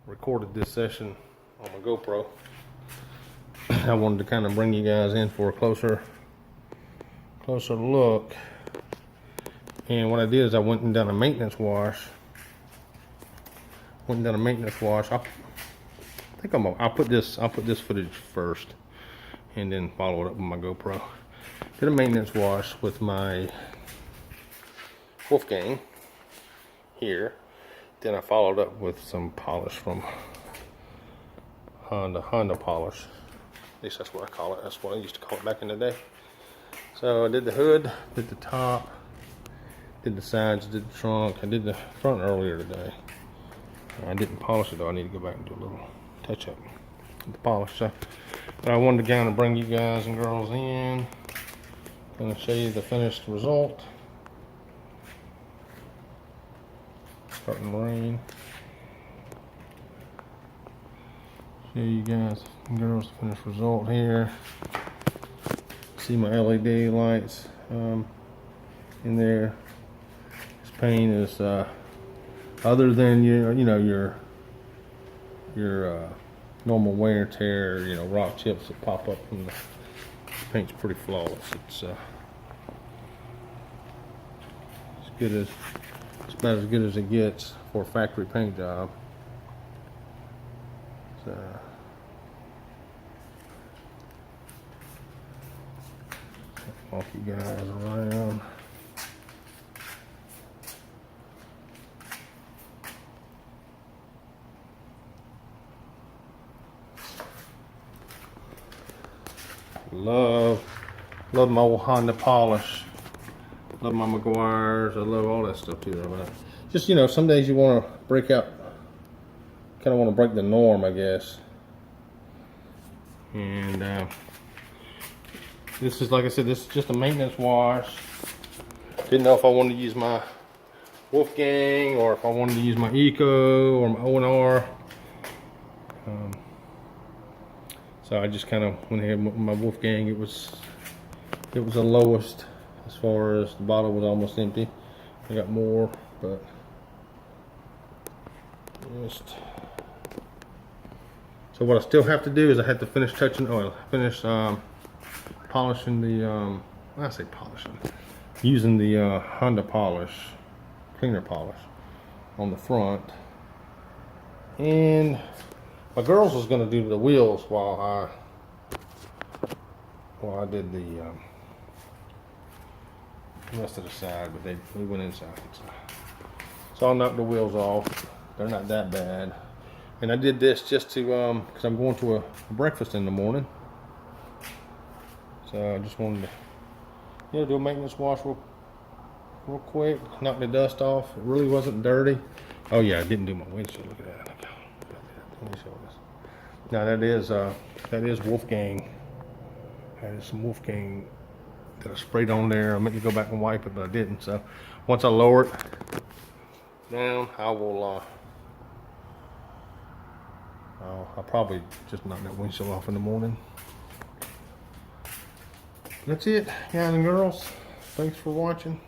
recorded this session on my GoPro. I wanted to kind of bring you guys in for a closer look. And what I did is I went and done a maintenance wash. I think I'll put this footage first, and then follow it up with my GoPro. Did a maintenance wash with my Wolfgang here. Then I followed up with some polish from Honda polish. At least that's what I call it. That's what I used to call it back in the day. So I did the hood, did the top, did the sides, did the trunk. I did the front earlier today. I didn't polish it though. I need to go back and do a little touch up with the polish. So I wanted to kind of bring you guys and girls in and show you the finished result. Starting to rain. Show you guys and girls the finished result here. See my LED lights in there. This paint is other than your normal wear and tear, rock chips that pop up from the paint's pretty flawless. It's about as good as it gets for a factory paint job. So, walk you guys around. Love my Honda polish. Love my Meguiar's. I love all that stuff too. But just some days you want to break out. Kind of want to break the norm, I guess. And this is, like I said, this is just a maintenance wash. Didn't know if I wanted to use my Wolfgang or if I wanted to use my Eco or my O&R. So I just kind of went ahead with my Wolfgang. It was the lowest as far as the bottle was almost empty. I got more, but just. So what I still have to do is I have to finish polishing the, when I say polishing, using the Honda polish, cleaner polish on the front. And my girls was going to do the wheels while I did the rest of the side, but we went inside. So I'll knock the wheels off. They're not that bad. And I did this just to, because I'm going to a breakfast in the morning. So I just wanted to, do a maintenance wash real quick, knock the dust off. It really wasn't dirty. Oh yeah, I didn't do my windshield. Look at that. Let me show this. Now that is Wolfgang. That is some Wolfgang that I sprayed on there. I meant to go back and wipe it, but I didn't. So once I lower it down, I will. I'll probably just knock that windshield off in the morning. That's it, guys and girls. Thanks for watching.